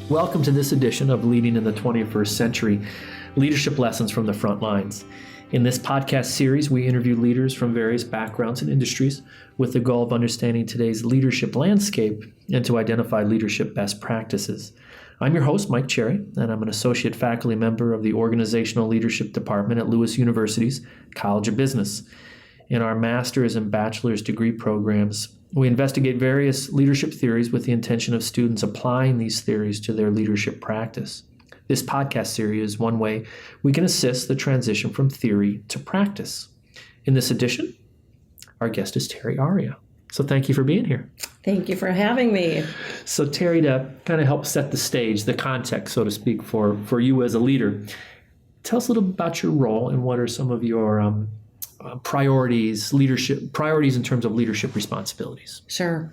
Welcome to this edition of Leading in the 21st Century, Leadership Lessons from the Front Lines. In this podcast series, we interview leaders from various backgrounds and industries with the goal of understanding today's leadership landscape and to identify leadership best practices. I'm your host, Mike Cherry, and I'm an associate faculty member of the Organizational Leadership Department at Lewis University's College of Business. In our master's and bachelor's degree programs, we investigate various leadership theories with the intention of students applying these theories to their leadership practice. This podcast series is one way we can assist the transition from theory to practice. In this edition, our guest is Arya. So thank you for being here. Thank you for having me. So Terry, to kind of help set the stage, the context, so to speak, for you as a leader, tell us a little bit about your role and what are some of your priorities in terms of leadership responsibilities. Sure.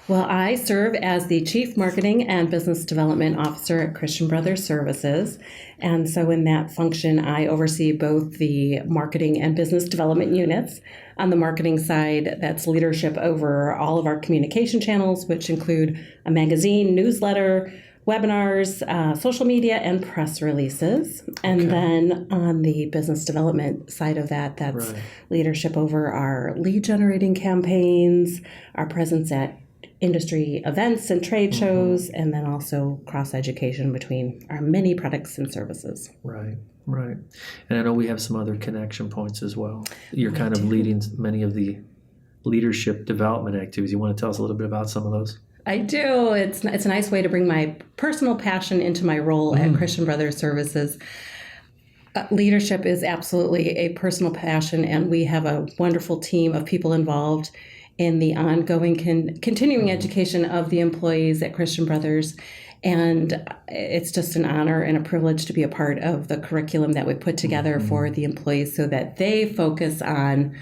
Well, I serve as the Chief Marketing and Business Development Officer at Christian Brothers Services. And so in that function, I oversee both the marketing and business development units. On the marketing side, that's leadership over all of our communication channels, which include a magazine, newsletter, webinars, social media, and press releases. And then on the business development side of that, that's leadership over our lead generating campaigns, our presence at industry events and trade shows, and then also cross-education between our many products and services. Right. And I know we have some other connection points as well. You're kind of leading many of the leadership development activities. You want to tell us a little bit about some of those? I do. It's a nice way to bring my personal passion into my role at Christian Brothers Services. Leadership is absolutely a personal passion, and we have a wonderful team of people involved in the ongoing continuing education of the employees at Christian Brothers. And it's just an honor and a privilege to be a part of the curriculum that we put together for the employees so that they focus on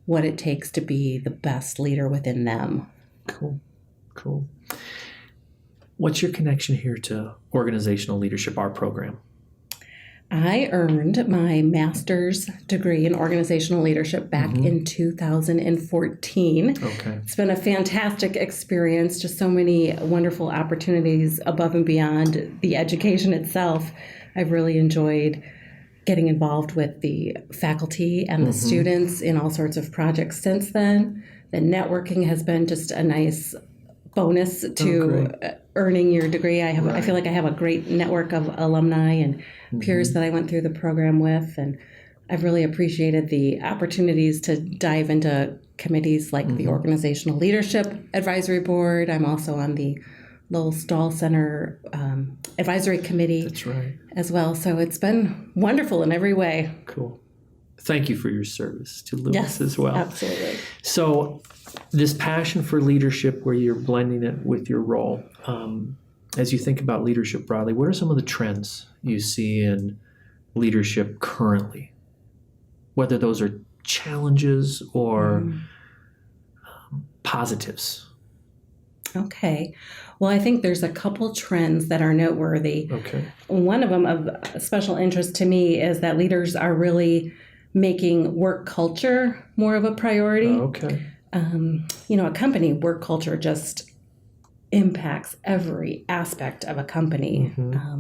what it takes to be the best leader within them. Cool. What's your connection here to organizational leadership, our program? I earned my master's degree in organizational leadership back in 2014. It's been a fantastic experience, just so many wonderful opportunities above and beyond the education itself. I've really enjoyed getting involved with the faculty and the students in all sorts of projects since then. The networking has been just a nice bonus to earning your degree. I feel like I have a great network of alumni and peers that I went through the program with, and I've really appreciated the opportunities to dive into committees like the Organizational Leadership Advisory Board. I'm also on the Lowell Stahl Center Advisory Committee as well. So it's been wonderful in every way. Cool. Thank you for your service to Lewis as well. Absolutely. So this passion for leadership where you're blending it with your role, as you think about leadership broadly, what are some of the trends you see in leadership currently? Whether those are challenges or positives. Okay. Well, I think there's a couple trends that are noteworthy. One of them of special interest to me is that leaders are really making work culture more of a priority. A company work culture just impacts every aspect of a company.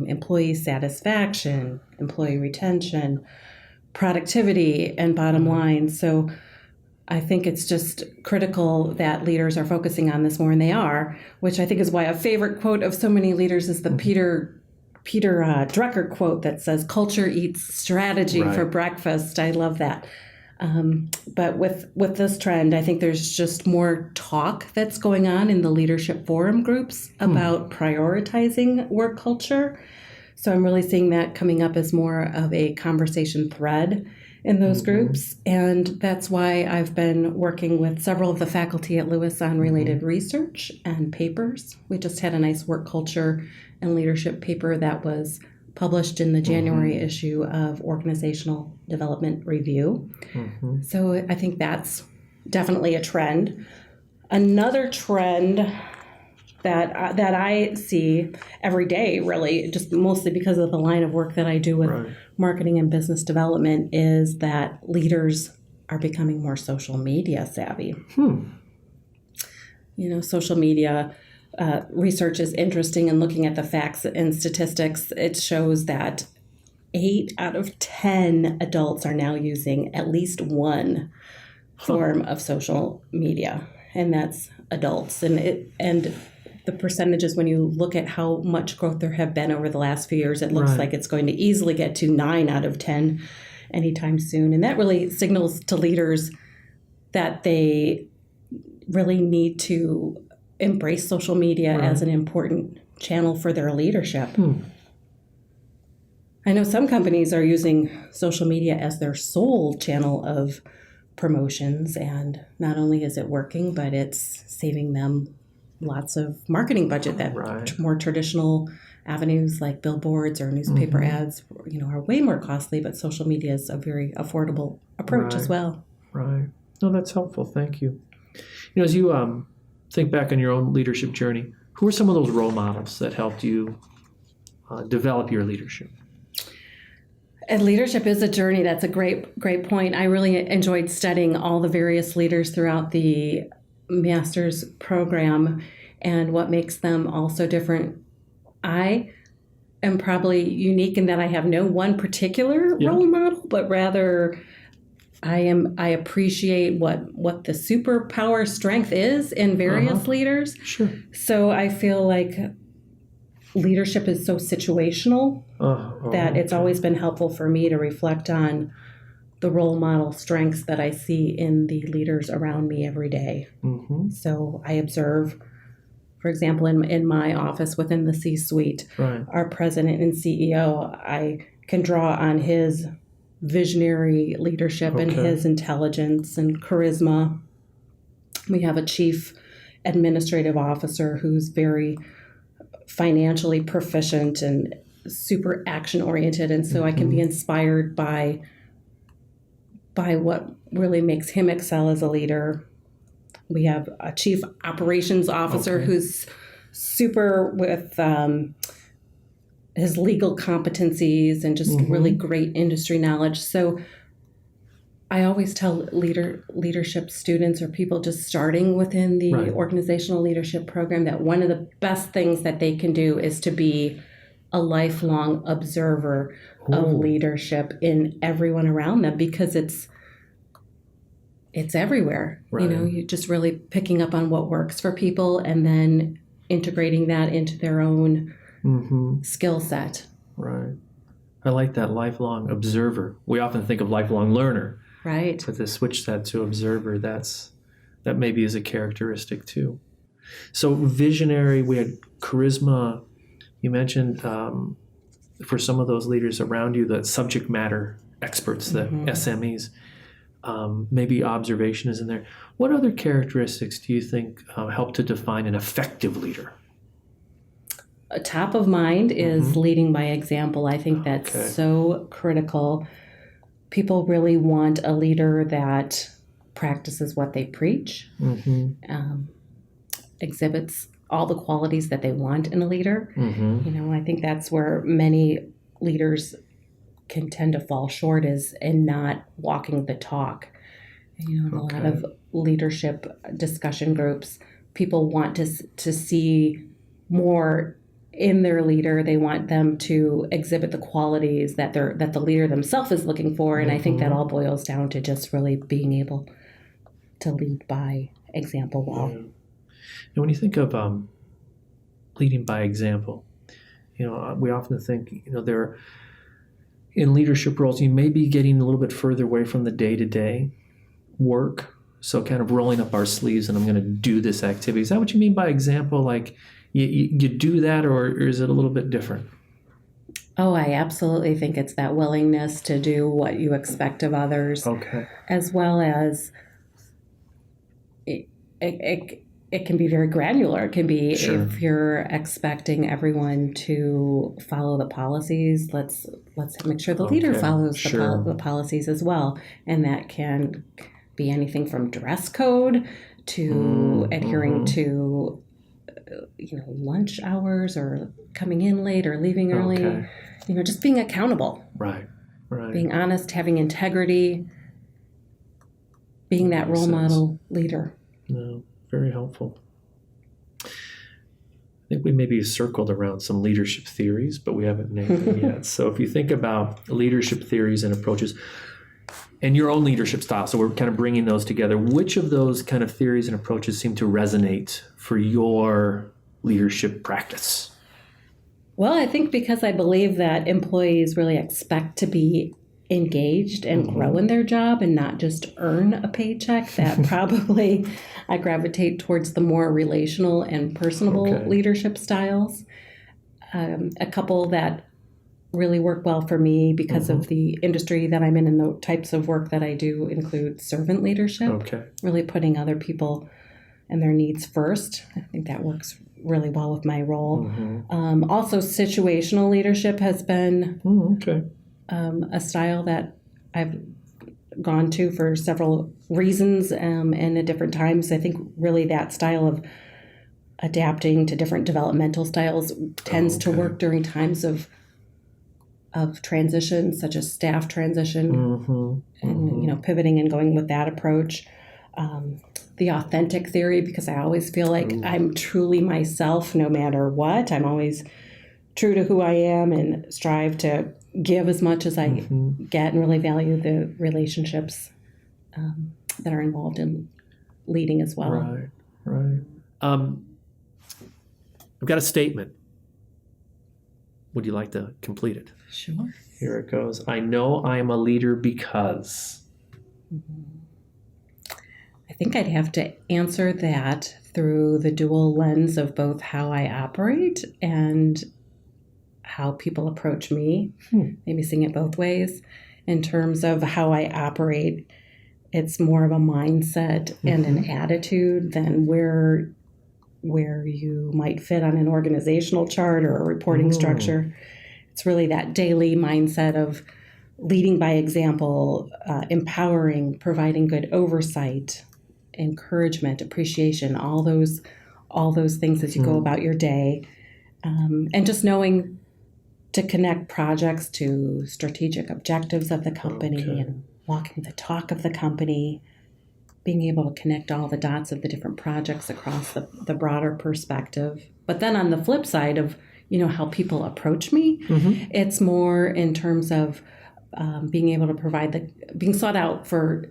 Employee satisfaction, employee retention, productivity, and bottom line. So I think it's just critical that leaders are focusing on this more, and they are, which I think is why a favorite quote of so many leaders is the Peter Drucker quote that says, "Culture eats strategy for breakfast." I love that. But with this trend, I think there's just more talk that's going on in the leadership forum groups about prioritizing work culture. So I'm really seeing that coming up as more of a conversation thread in those groups. And that's why I've been working with several of the faculty at Lewis on related research and papers. We just had a nice work culture and leadership paper that was published in the January issue of Organizational Development Review. So I think that's definitely a trend. Another trend that I see every day, really, just mostly because of the line of work that I do with marketing and business development, is that leaders are becoming more social media savvy. Social media research is interesting in looking at the facts and statistics. It shows that 8 out of 10 adults are now using at least one form of social media, and that's adults. And the percentages, when you look at how much growth there have been over the last few years, it looks like it's going to easily get to 9 out of 10 anytime soon. And that really signals to leaders that they really need to embrace social media as an important channel for their leadership. I know some companies are using social media as their sole channel of promotions, and not only is it working, but it's saving them lots of marketing budget that more traditional avenues like billboards or newspaper ads, are way more costly, but social media is a very affordable approach as well. Right. No, that's helpful. Thank you. As you think back on your own leadership journey, who are some of those role models that helped you develop your leadership? And leadership is a journey. That's a great point. I really enjoyed studying all the various leaders throughout the master's program and what makes them all so different. I am probably unique in that I have no one particular role model, but rather I appreciate what the superpower strength is in various leaders. Sure. So I feel like leadership is so situational that it's always been helpful for me to reflect on the role model strengths that I see in the leaders around me every day. So I observe, for example, in my office within the C-suite, our president and CEO, I can draw on his visionary leadership and his intelligence and charisma. We have a chief administrative officer who's very financially proficient and super action oriented, and so I can be inspired by what really makes him excel as a leader. We have a chief operations officer who's super with his legal competencies and just really great industry knowledge. So I always tell leadership students or people just starting within the organizational leadership program that one of the best things that they can do is to be a lifelong observer of leadership in everyone around them, because it's everywhere. You just really picking up on what works for people and then integrating that into their own skill set. Right. I like that, lifelong observer. We often think of lifelong learner. Right. But to switch that to observer, that maybe is a characteristic too. So visionary, we had charisma. You mentioned for some of those leaders around you, the subject matter experts, the SMEs, maybe observation is in there. What other characteristics do you think help to define an effective leader? Top of mind is leading by example. I think that's so critical. People really want a leader that practices what they preach, exhibits all the qualities that they want in a leader. I think that's where many leaders can tend to fall short, is in not walking the talk. In a lot of leadership discussion groups, people want to see more in their leader. They want them to exhibit the qualities that the leader themselves is looking for, and I think that all boils down to just really being able to lead by example well. And when you think of leading by example, we often think there in leadership roles you may be getting a little bit further away from the day-to-day work, so kind of rolling up our sleeves and I'm going to do this activity. Is that what you mean by example? Like you do that, or is it a little bit different? Oh, I absolutely think it's that willingness to do what you expect of others, as well as it can be very granular. It can be if you're expecting everyone to follow the policies, let's make sure the leader follows the policies as well, and that can be anything from dress code to adhering to lunch hours or coming in late or leaving early, just being accountable. Right. Being honest, having integrity, being that role model leader. No, very helpful. think we maybe circled around some leadership theories, but we haven't named them yet. So if you think about leadership theories and approaches and your own leadership style, so we're kind of bringing those together, which of those kind of theories and approaches seem to resonate for your leadership practice? Well, I think because I believe that employees really expect to be engaged and grow in their job and not just earn a paycheck, that probably I gravitate towards the more relational and personable leadership styles. A couple that really work well for me because of the industry that I'm in and the types of work that I do include servant leadership, really putting other people and their needs first. I think that works really well with my role. Also, situational leadership has been a style that I've gone to for several reasons and at different times. I think really that style of adapting to different developmental styles tends to work during times of transition, such as staff transition, and pivoting and going with that approach. The authentic theory, because I always feel like I'm truly myself no matter what. I'm always true to who I am and strive to give as much as I get and really value the relationships that are involved in leading as well. Right. I've got a statement. Would you like to complete it? Sure. Here it goes. I know I am a leader because... I think I'd have to answer that through the dual lens of both how I operate and how people approach me, maybe seeing it both ways. In terms of how I operate, it's more of a mindset and an attitude than where you might fit on an organizational chart or a reporting structure. It's really that daily mindset of leading by example, empowering, providing good oversight, encouragement, appreciation, all those things as you go about your day, and just knowing to connect projects to strategic objectives of the company and walking the talk of the company, being able to connect all the dots of the different projects across the broader perspective. But then on the flip side of, how people approach me, it's more in terms of being able to provide being sought out for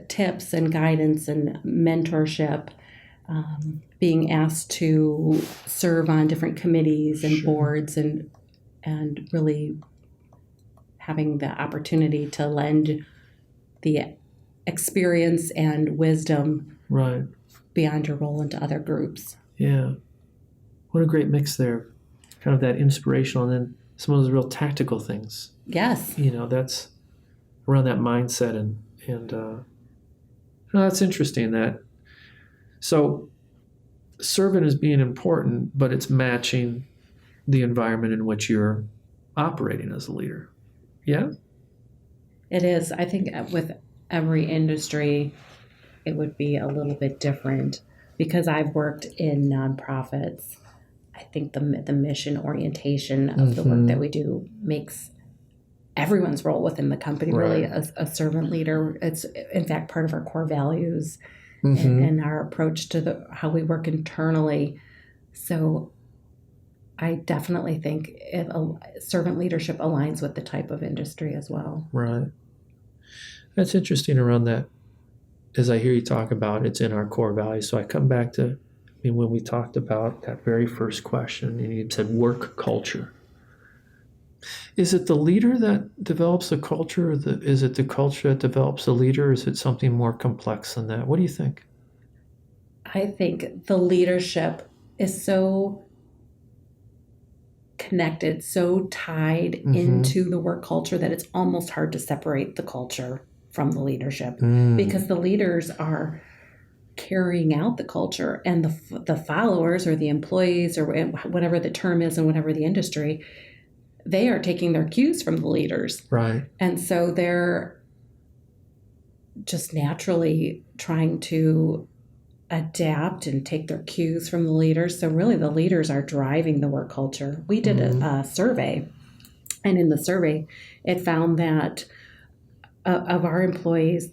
tips and guidance and mentorship, being asked to serve on different committees and boards and really having the opportunity to lend the experience and wisdom beyond your role into other groups. Yeah. What a great mix there. Kind of that inspirational and then some of those real tactical things. Yes. That's around that mindset and that's interesting so servant is being important, but it's matching the environment in which you're operating as a leader. Yeah? It is. I think with every industry, it would be a little bit different because I've worked in nonprofits. I think the mission orientation of the work that we do makes everyone's role within the company really a servant leader. It's in fact part of our core values and our approach to how we work internally. So I definitely think servant leadership aligns with the type of industry as well. Right. That's interesting around that. As I hear you talk about, it's in our core values. So I come back to, when we talked about that very first question, and you said work culture. Is it the leader that develops the culture, or is it the culture that develops the leader, or is it something more complex than that? What do you think? I think the leadership is so connected, so tied into the work culture that it's almost hard to separate the culture from the leadership because the leaders are carrying out the culture and the followers or the employees or whatever the term is and whatever the industry, they are taking their cues from the leaders. Right. And so they're just naturally trying to adapt and take their cues from the leaders. So really the leaders are driving the work culture. We did a survey, and in the survey, it found that of our employees,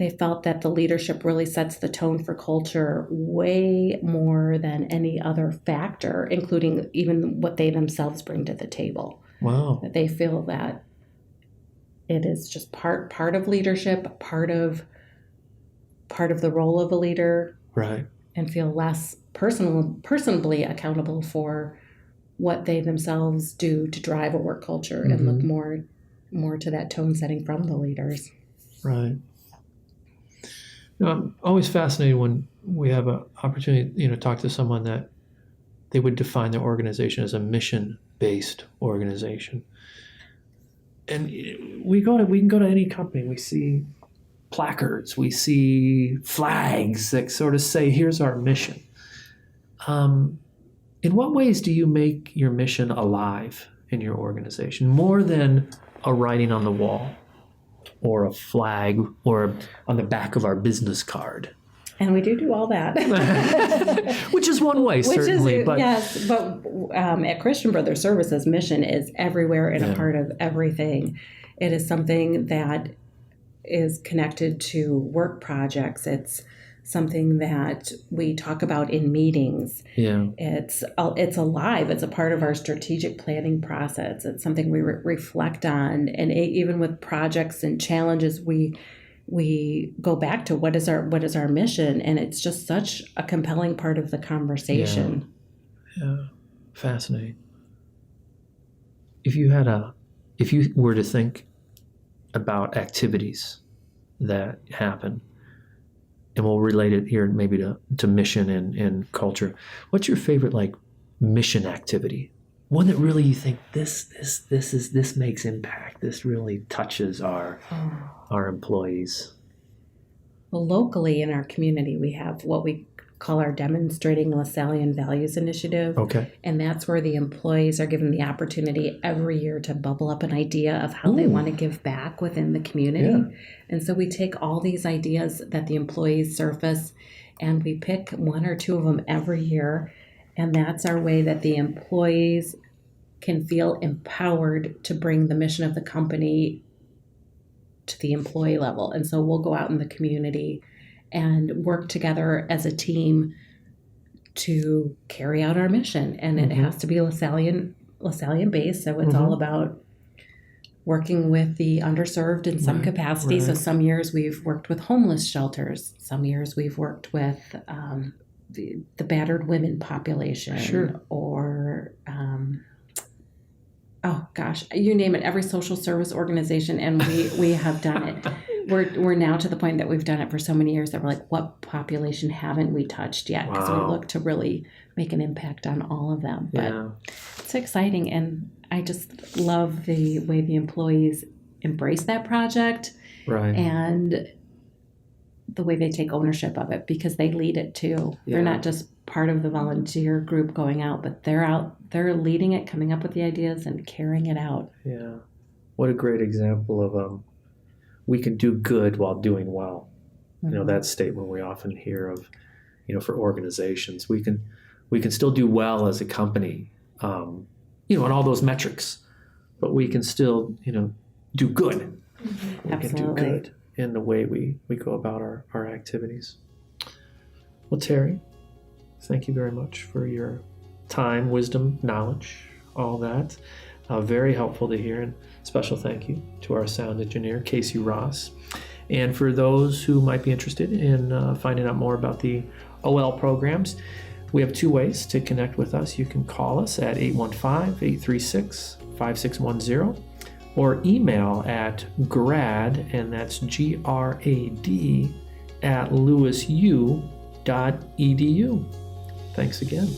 They felt that the leadership really sets the tone for culture way more than any other factor, including even what they themselves bring to the table. Wow. That they feel that it is just part of leadership, part of the role of a leader, right? And feel less personally accountable for what they themselves do to drive a work culture, and look more to that tone setting from the leaders. Right. I'm always fascinated when we have an opportunity, to talk to someone that they would define their organization as a mission-based organization. And we can go to any company, we see placards, we see flags that sort of say, here's our mission. In what ways do you make your mission alive in your organization, more than a writing on the wall or a flag or on the back of our business card? And we do all that. Which is one way, certainly. Yes, but at Christian Brothers Services, mission is everywhere and a part of everything. It is something that is connected to work projects. It's something that we talk about in meetings. Yeah. It's alive. It's a part of our strategic planning process. It's something we reflect on. And even with projects and challenges, we go back to what is our mission, and it's just such a compelling part of the conversation. Yeah. Fascinating. If you were to think about activities that happen, and we'll relate it here maybe to mission and culture, what's your favorite mission activity? One that really you think this makes impact. This really touches our employees. Well, locally in our community, we have what we call our Demonstrating LaSallian Values Initiative. Okay. And that's where the employees are given the opportunity every year to bubble up an idea of how they want to give back within the community. Yeah. And so we take all these ideas that the employees surface, and we pick one or two of them every year. And that's our way that the employees can feel empowered to bring the mission of the company to the employee level. And so we'll go out in the community and work together as a team to carry out our mission. And it has to be LaSallian based. So it's all about working with the underserved in some capacity. Right. So some years we've worked with homeless shelters. Some years we've worked with the battered women population. Sure. Or you name it, every social service organization, and we have done it. We're now to the point that we've done it for so many years that we're like, what population haven't we touched yet? Because we look to really make an impact on all of them. But it's exciting, and I just love the way the employees embrace that project, right? And the way they take ownership of it, because they lead it too. Yeah. They're not just part of the volunteer group going out, but they're leading it, coming up with the ideas and carrying it out. Yeah. What a great example of we can do good while doing well. That statement we often hear of, for organizations. We can still do well as a company, on all those metrics, but we can still, do good. We Absolutely. can do good in the way we go about our activities. Well, Terry, thank you very much for your time, wisdom, knowledge, all that. Very helpful to hear. And special thank you to our sound engineer, Casey Ross. And for those who might be interested in finding out more about the OL programs, we have two ways to connect with us. You can call us at 815-836-5610 or email at grad, and that's GRAD, @lewisu.edu. Thanks again.